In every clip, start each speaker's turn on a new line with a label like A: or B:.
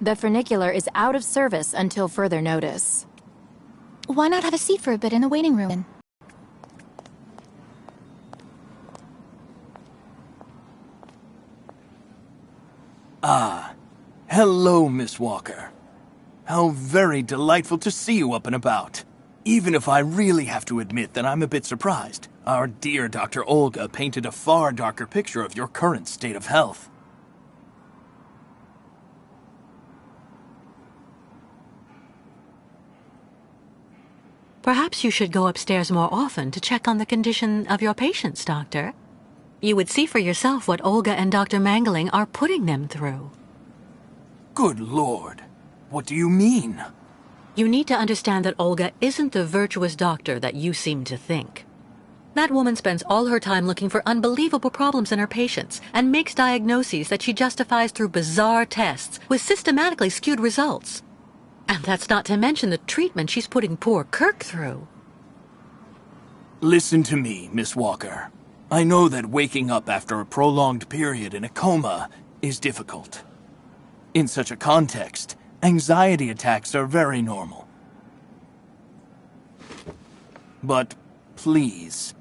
A: The funicular is out of service until further notice.
B: Why not have a seat for a bit in the waiting room?
C: Ah, hello, Miss Walker. How very delightful to see you up and about. Even if I really have to admit that I'm a bit surprised, our dear Dr. Olga painted a far darker picture of your current state of health.
D: Perhaps you should go upstairs more often to check on the condition of your patients, Doctor. You would see for yourself what Olga and Dr. Mangling are putting them through.
C: Good Lord. What do you mean?
D: You need to understand that Olga isn't the virtuous doctor that you seem to think. That woman spends all her time looking for unbelievable problems in her patients and makes diagnoses that she justifies through bizarre tests with systematically skewed results. And that's not to mention the treatment she's putting poor Kirk through.
C: Listen to me, Miss Walker. I know that waking up after a prolonged period in a coma is difficult. In such a context, anxiety attacks are very normal. But please,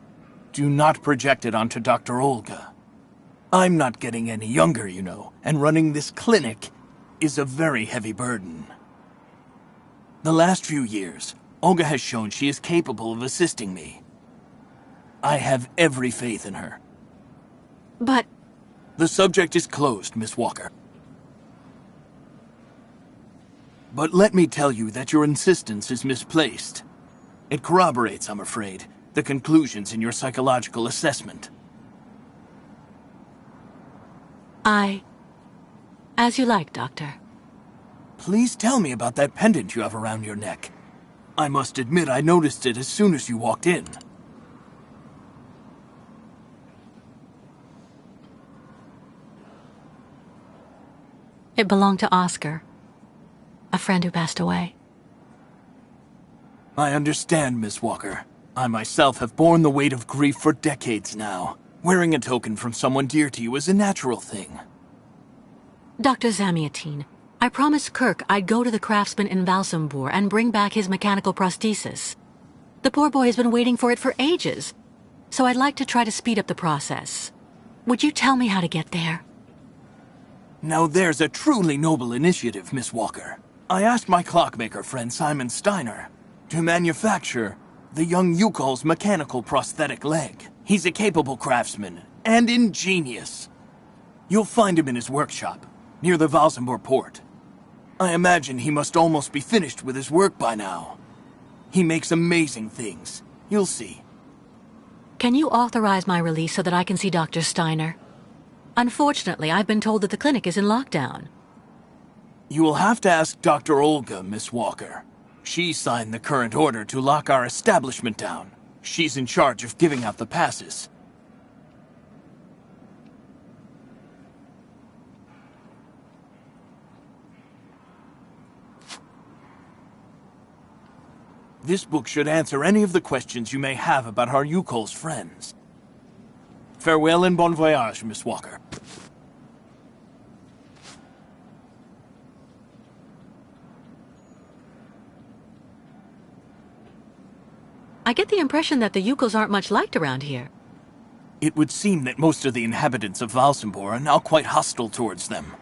C: do not project it onto Dr. Olga. I'm not getting any younger, you know, and running this clinic is a very heavy burden. The last few years, Olga has shown she is capable of assisting me. I have every faith in her.
D: But...
C: The subject is closed, Miss Walker. But let me tell you that your insistence is misplaced. It corroborates, I'm afraid, the conclusions in your psychological assessment.
D: As you like, Doctor.
C: Please tell me about that pendant you have around your neck. I must admit I noticed it as soon as you walked in.
D: It belonged to Oscar, a friend who passed away.
C: I understand, Miss Walker. I myself have borne the weight of grief for decades now. Wearing a token from someone dear to you is a natural thing.
D: Dr. Zamiatine, I promised Kirk I'd go to the craftsman in Valsambor and bring back his mechanical prosthesis. The poor boy has been waiting for it for ages, so I'd like to try to speed up the process. Would you tell me how to get there?
C: Now there's a truly noble initiative, Miss Walker. I asked my clockmaker friend Simon Steiner to manufacture the young Yukol's mechanical prosthetic leg. He's a capable craftsman and ingenious. You'll find him in his workshop, near the Valsambor port. I imagine he must almost be finished with his work by now. He makes amazing things. You'll see.
D: Can you authorize my release so that I can see Dr. Steiner? Unfortunately, I've been told that the clinic is in lockdown.
C: You will have to ask Dr. Olga, Miss Walker. She signed the current order to lock our establishment down. She's in charge of giving out the passes. This book should answer any of the questions you may have about our Yukol's friends. Farewell and bon voyage, Miss Walker.
D: I get the impression that the Yukols aren't much liked around here.
C: It would seem that most of the inhabitants of Valsambor are now quite hostile towards them.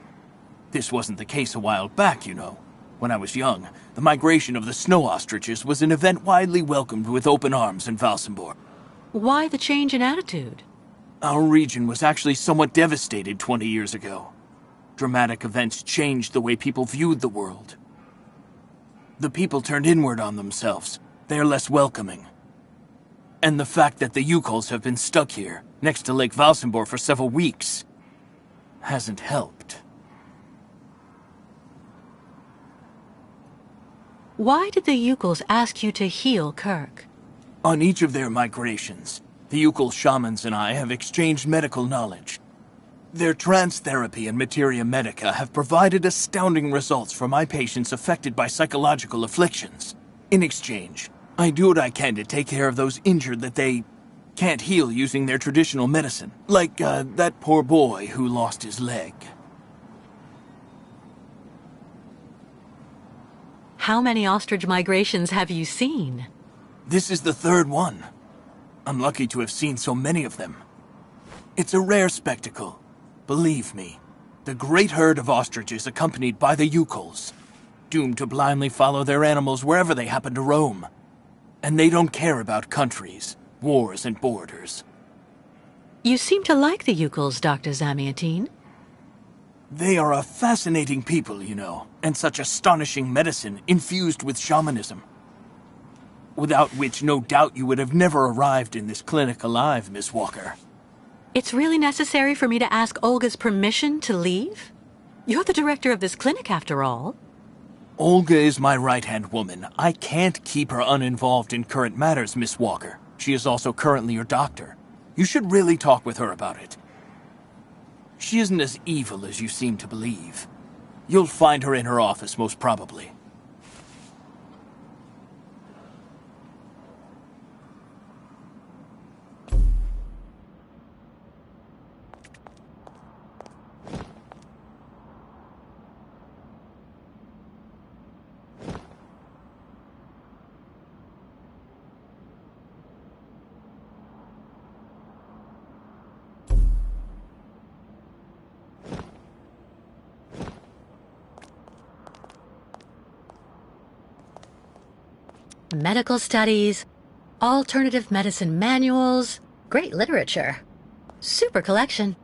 C: This wasn't the case a while back, you know. When I was young, the migration of the snow ostriches was an event widely welcomed with open arms in Valsambor.
D: Why the change in attitude?
C: Our region was actually somewhat devastated 20 years ago. Dramatic events changed the way people viewed the world. The people turned inward on themselves. They are less welcoming. And the fact that the Yukols have been stuck here, next to Lake Valsambor for several weeks, hasn't helped.
D: Why did the Yukols ask you to heal Kirk?
C: On each of their migrations, the Yukol shamans and I have exchanged medical knowledge. Their trance therapy and materia medica have provided astounding results for my patients affected by psychological afflictions. In exchange, I do what I can to take care of those injured that they can't heal using their traditional medicine. Like, that poor boy who lost his leg.
D: How many ostrich migrations have you seen?
C: This is the third one. I'm lucky to have seen so many of them. It's a rare spectacle. Believe me, the great herd of ostriches accompanied by the Yukols, doomed to blindly follow their animals wherever they happen to roam. And they don't care about countries, wars, and borders.
D: You seem to like the Yukols, Dr. Zamiatine.
C: They are a fascinating people, you know, and such astonishing medicine infused with shamanism. Without which, no doubt you would have never arrived in this clinic alive, Miss Walker.
D: It's really necessary for me to ask Olga's permission to leave? You're the director of this clinic, after all.
C: Olga is my right-hand woman. I can't keep her uninvolved in current matters, Miss Walker. She is also currently your doctor. You should really talk with her about it. She isn't as evil as you seem to believe. You'll find her in her office, most probably.
D: Medical studies, alternative medicine manuals, great literature. Super collection.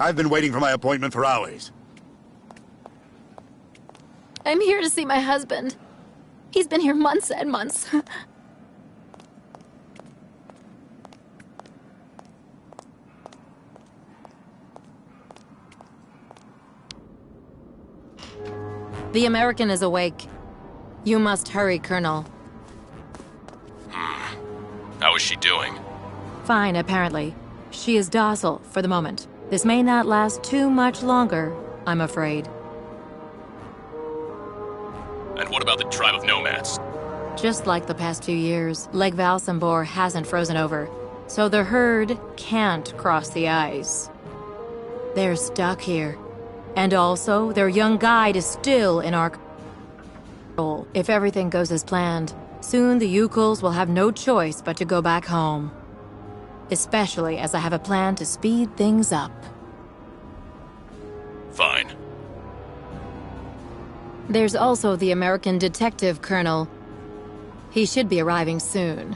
E: I've been waiting for my appointment for hours.
B: I'm here to see my husband. He's been here months and months.
A: The American is awake. You must hurry, Colonel.
F: How is she doing?
A: Fine, apparently. She is docile for the moment. This may not last too much longer, I'm afraid.
F: And what about the tribe of nomads?
A: Just like the past few years, Lake Valsambor hasn't frozen over, so the herd can't cross the ice. They're stuck here. And also, their young guide is still in our control. If everything goes as planned, soon the Yukols will have no choice but to go back home. Especially as I have a plan to speed things up.
F: Fine.
A: There's also the American detective, Colonel. He should be arriving soon.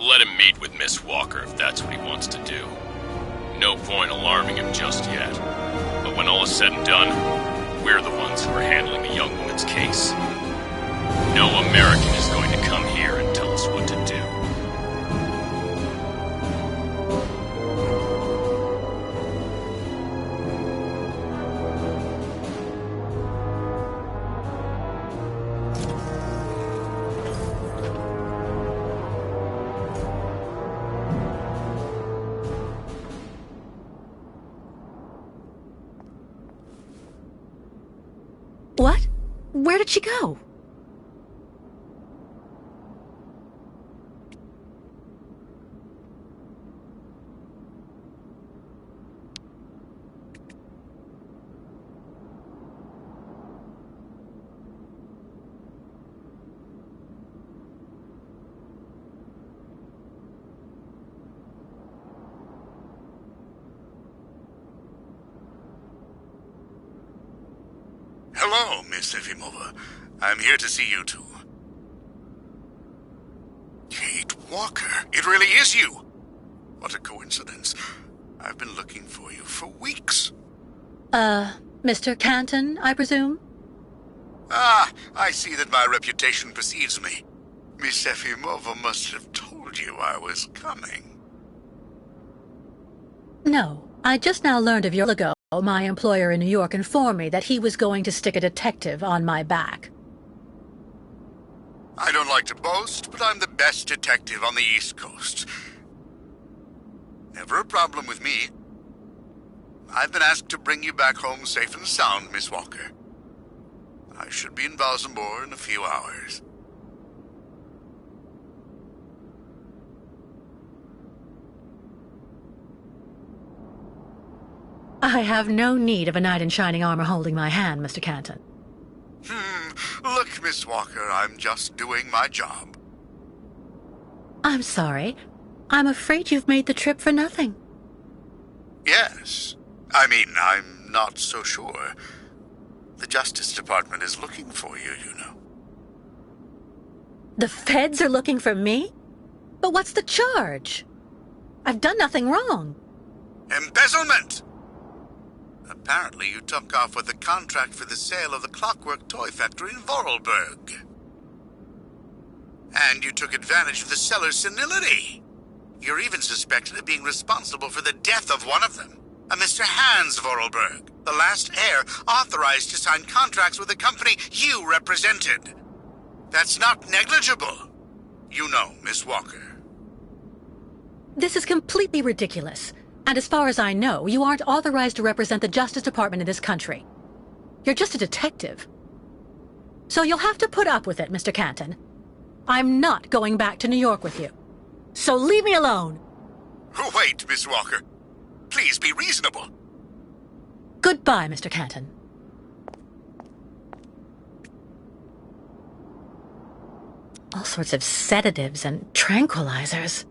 F: Let him meet with Miss Walker if that's what he wants to do. No point alarming him just yet. But when all is said and done, we're the ones who are handling the young woman's case. No American is going to come here and tell us what to do.
D: What? Where did she go?
E: Hello, Miss Efimova. I'm here to see you two. Kate Walker, it really is you! What a coincidence. I've been looking for you for weeks.
D: Mr. Canton, I presume?
E: Ah, I see that my reputation precedes me. Miss Efimova must have told you I was coming.
D: No, I just now learned of your ago. My employer in New York informed me that he was going to stick a detective on my back.
E: I don't like to boast, but I'm the best detective on the East Coast. Never a problem with me. I've been asked to bring you back home safe and sound, Miss Walker. I should be in Valsambor in a few hours.
D: I have no need of a knight in shining armor holding my hand, Mr. Canton.
E: Look, Miss Walker, I'm just doing my job.
D: I'm sorry. I'm afraid you've made the trip for nothing.
E: Yes. I mean, I'm not so sure. The Justice Department is looking for you, you know.
D: The feds are looking for me? But what's the charge? I've done nothing wrong.
E: Embezzlement! Apparently you took off with a contract for the sale of the Clockwork toy factory in Vorarlberg. And you took advantage of the seller's senility. You're even suspected of being responsible for the death of one of them, a Mr. Hans Vorarlberg, the last heir authorized to sign contracts with the company you represented. That's not negligible. You know, Miss Walker.
D: This is completely ridiculous. And as far as I know, you aren't authorized to represent the Justice Department in this country. You're just a detective. So you'll have to put up with it, Mr. Canton. I'm not going back to New York with you. So leave me alone.
E: Wait, Miss Walker. Please be reasonable.
D: Goodbye, Mr. Canton. All sorts of sedatives and tranquilizers.